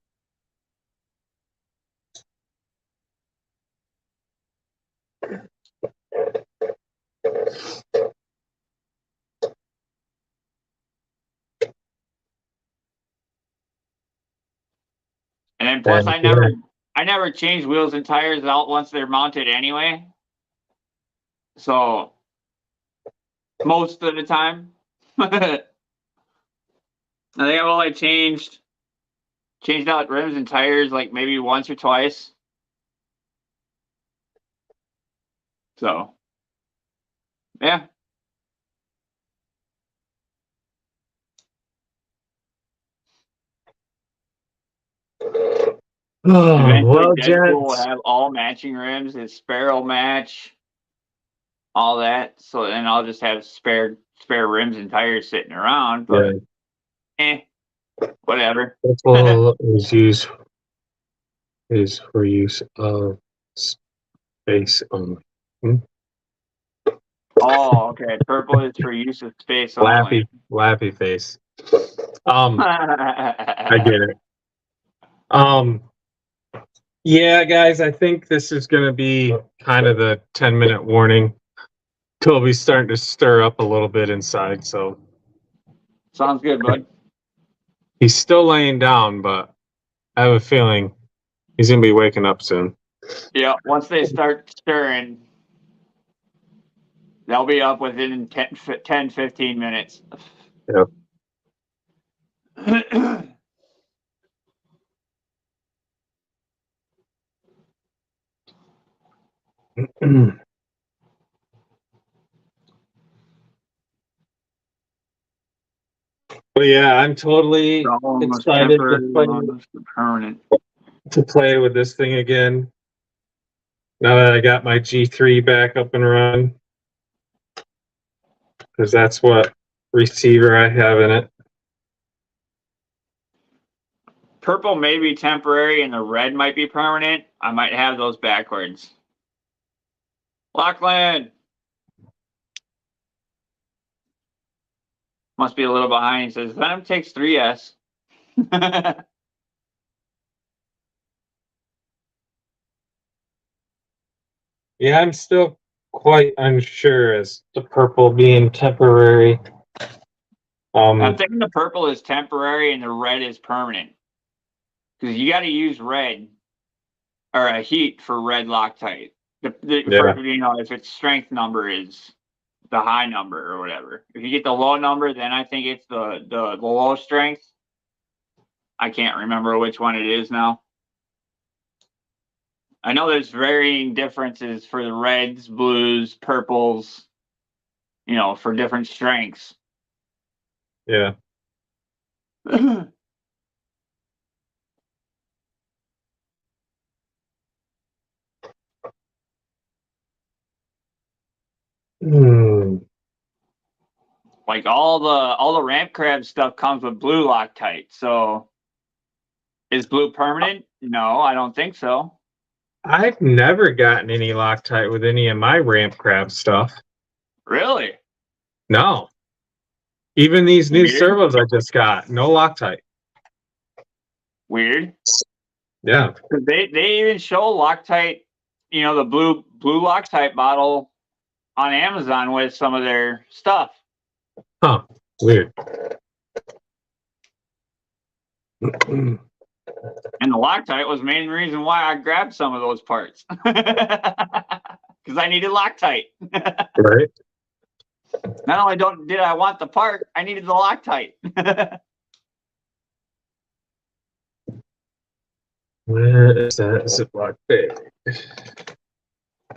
And then plus, And, I never change wheels and tires out once they're mounted anyway. So most of the time, I think I've only changed out rims and tires like maybe once or twice. So yeah. Oh, Eventually, well, Deadpool will gents. have all matching rims, his Sparrow match, all that. So then I'll just have spare rims and tires sitting around. But whatever. Purple is for use of space only. Oh, okay. Purple is for use of space only. Lappy face. I get it. Yeah, guys, I think this is going to be kind of the 10-minute warning. Toby's starting to stir up a little bit inside, so Sounds good, bud. he's still laying down, but I have a feeling he's going to be waking up soon. Yeah, once they start stirring, they'll be up within 10 15 minutes. Yep. But yeah, I'm totally excited to play with this thing again. Now that I got my G3 back up and running, because that's what receiver I have in it. Purple may be temporary and the red might be permanent. I might have those backwards. Lachlan! Must be a little behind. He says, Venom takes 3S. Yeah, I'm still quite unsure as to purple being temporary. I'm thinking the purple is temporary and the red is permanent. Because you got to use red or a heat for red Loctite. If its strength number is the high number or whatever. If you get the low number, then I think it's the low strength. I can't remember which one it is now. I know there's varying differences for the reds, blues, purples, for different strengths. Yeah. Like all the ramp crab stuff comes with blue Loctite. So is blue permanent? No, I don't think so. I've never gotten any Loctite with any of my ramp crab stuff. Really? No. Even these new servos I just got, no Loctite. Weird. Yeah. They even show Loctite, the blue Loctite bottle on Amazon with some of their stuff. Huh. Weird. And the Loctite was the main reason why I grabbed some of those parts. Because I needed Loctite. Right. Not only did I want the part, I needed the Loctite. Where is that Ziploc bag?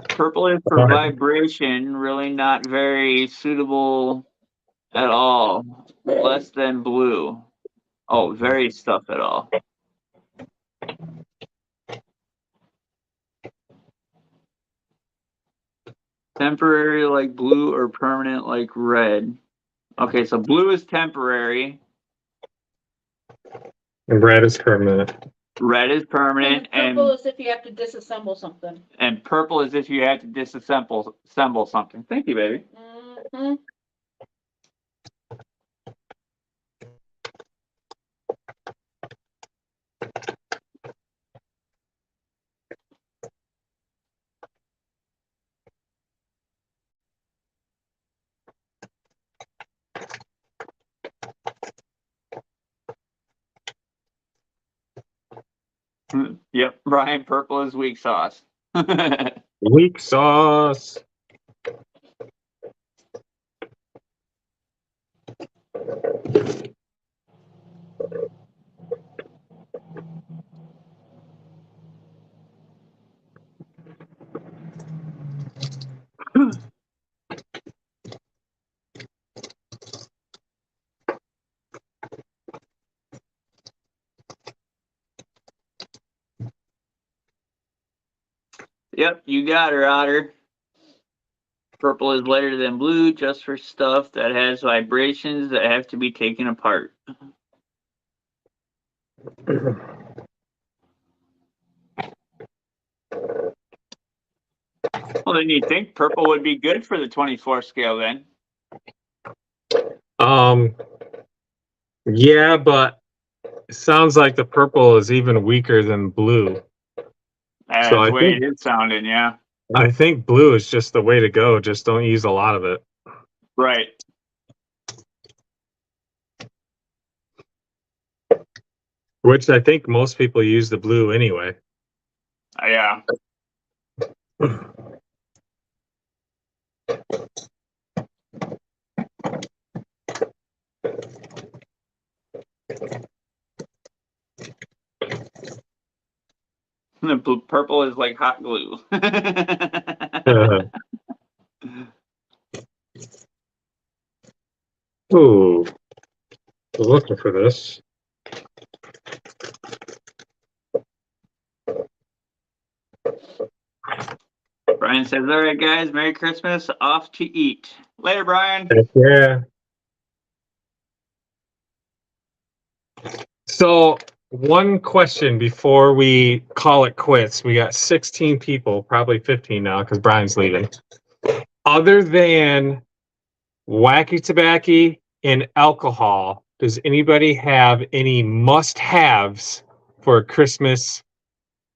Purple is for vibration, really not very suitable at all. Less than blue. Oh, very stuff at all. Temporary like blue or permanent like red. Okay, so blue is temporary. And red is permanent. Red is permanent. And purple is if you have to disassemble something. And purple is if you have to disassemble something. Thank you, baby. Mm-hmm. Yep, Brian, purple is weak sauce. Weak sauce. Yep, you got her, Otter. Purple is lighter than blue, just for stuff that has vibrations that have to be taken apart. Well, then you'd think purple would be good for the 24 scale then. Yeah, but it sounds like the purple is even weaker than blue. That's So the way it is sounding, yeah. I think blue is just the way to go. Just don't use a lot of it. Right. Which I think most people use the blue anyway. Yeah. The purple is like hot glue. Ooh, looking for this. Brian says, all right, guys, Merry Christmas. Off to eat. Later, Brian. Yeah. So, one question before we call it quits. We got 16 people, probably 15 now because Brian's leaving. Other than wacky tobacco and alcohol, does anybody have any must-haves for a Christmas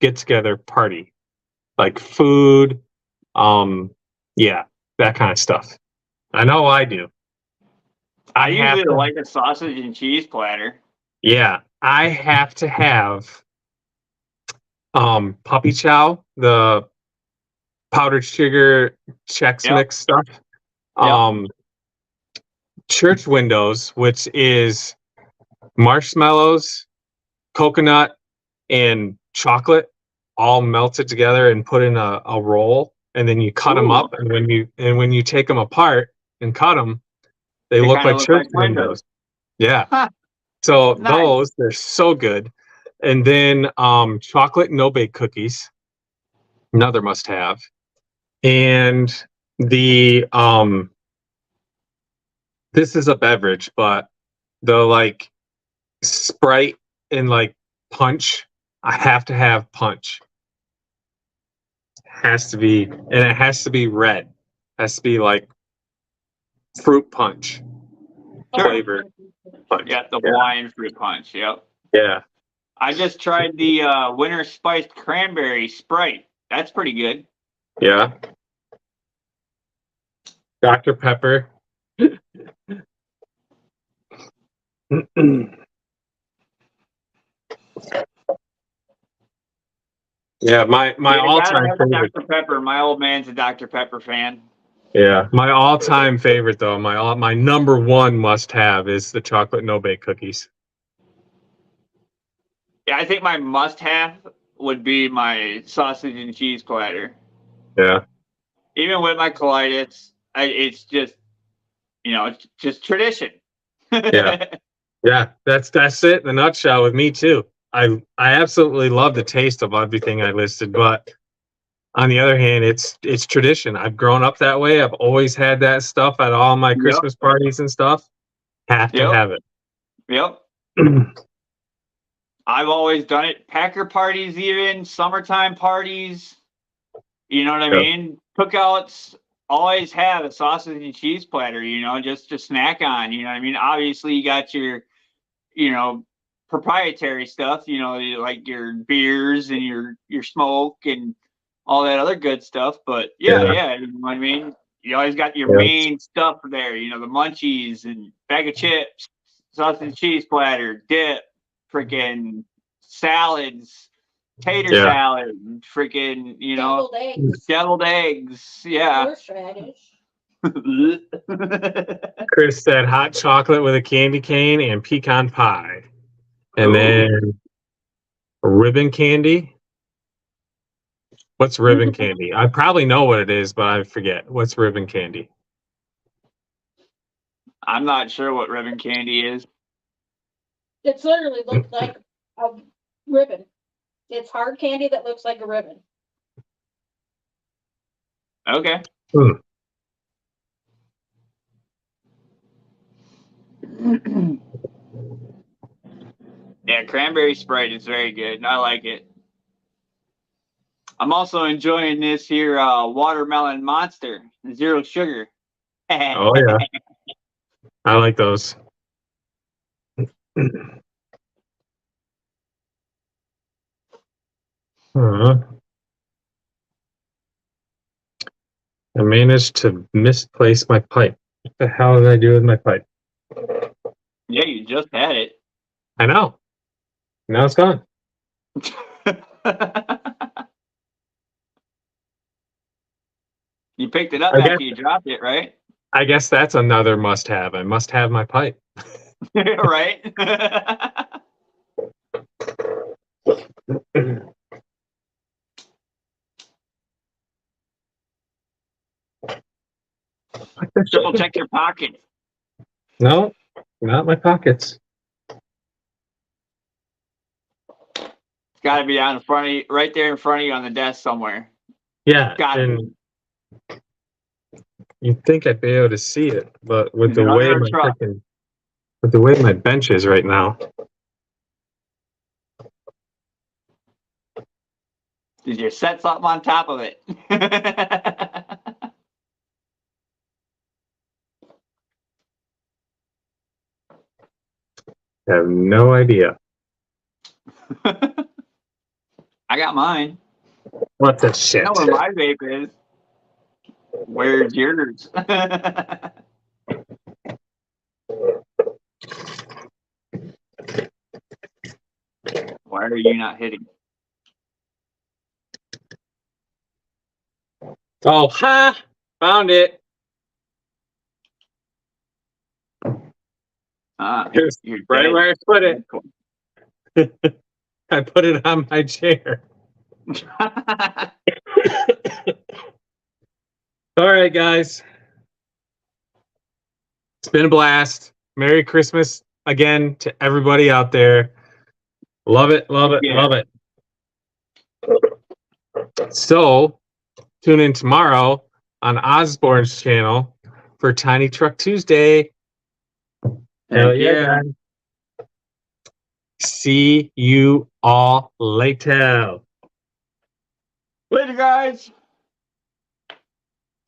get-together party? Like food, yeah, that kind of stuff. I know I do. I have usually to- like a sausage and cheese platter. Yeah, I have to have puppy chow, the powdered sugar Chex Yep. Mix stuff. Church windows, which is marshmallows, coconut, and chocolate all melted together and put in a roll, and then you cut them Ooh. up, and when you take them apart and cut them, they look kinda like look church like windows. windows. Yeah. Huh. So Nice. those, they're so good. And then chocolate no bake cookies, another must have. And the this is a beverage, but the like Sprite and like punch, I have to have punch. Has to be, and it has to be red. Has to be like fruit punch flavored punch. Yeah, the Hawaiian fruit punch. Yep. Yeah. I just tried the winter spiced cranberry Sprite. That's pretty good. Yeah. Dr. Pepper. Yeah, my Yeah, all-time favorite. Dr. Pepper. My old man's a Dr. Pepper fan. Yeah, my all-time favorite though, my number one must-have is the chocolate no bake cookies. Yeah, I think my must-have would be my sausage and cheese platter. Yeah. Even with my colitis, it's just, it's just tradition. Yeah. Yeah, that's it in a nutshell with me too. I absolutely love the taste of everything I listed, but on the other hand, it's tradition. I've grown up that way. I've always had that stuff at all my Christmas parties and stuff. Have to have it. Yep. I've always done it. Packer parties, even summertime parties. You know what I mean? Cookouts always have a sausage and cheese platter, just to snack on. You know what I mean? Obviously, you got your, proprietary stuff, like your beers and your smoke and all that other good stuff. But yeah, you know what I mean? You always got your main stuff there, the munchies and bag of chips, sausage and cheese platter, dip, freaking salads, tater Yeah. salad, freaking, Deviled eggs. deviled eggs. Yeah. Horseradish. Chris said hot chocolate with a candy cane and pecan pie. And Ooh. then ribbon candy. What's ribbon candy? I probably know what it is, but I forget. What's ribbon candy? I'm not sure what ribbon candy is. It's literally looks like a ribbon. It's hard candy that looks like a ribbon. Okay. Yeah, cranberry Sprite is very good, and I like it. I'm also enjoying this here watermelon monster, 0 sugar. Oh yeah, I like those. I managed to misplace my pipe. What the hell did I do with my pipe? Yeah, you just had it. I know. Now it's gone. You picked it up I guess- after you dropped it, right? I guess that's another must-have. I must have my pipe. Right? Triple check your pockets. No, not my pockets. It's got to be on in front of you, right there in front of you on the desk somewhere. Yeah, Got it. and you'd think I'd be able to see it, but with the You're way under a my truck. with the way my bench is right now, Did you set something on top of it? I have no idea. I got mine. What the I shit? know where my vape is. Where's yours? Why are you not hitting? Oh, ha! Found it. Here's You're right dead. where I put it. I put it on my chair. All right, guys. It's been a blast. Merry Christmas again to everybody out there. Love it, love it, Yeah. love it. So, tune in tomorrow on Osborne's channel for Tiny Truck Tuesday. Hell yeah, guys. See you all later. Later, guys.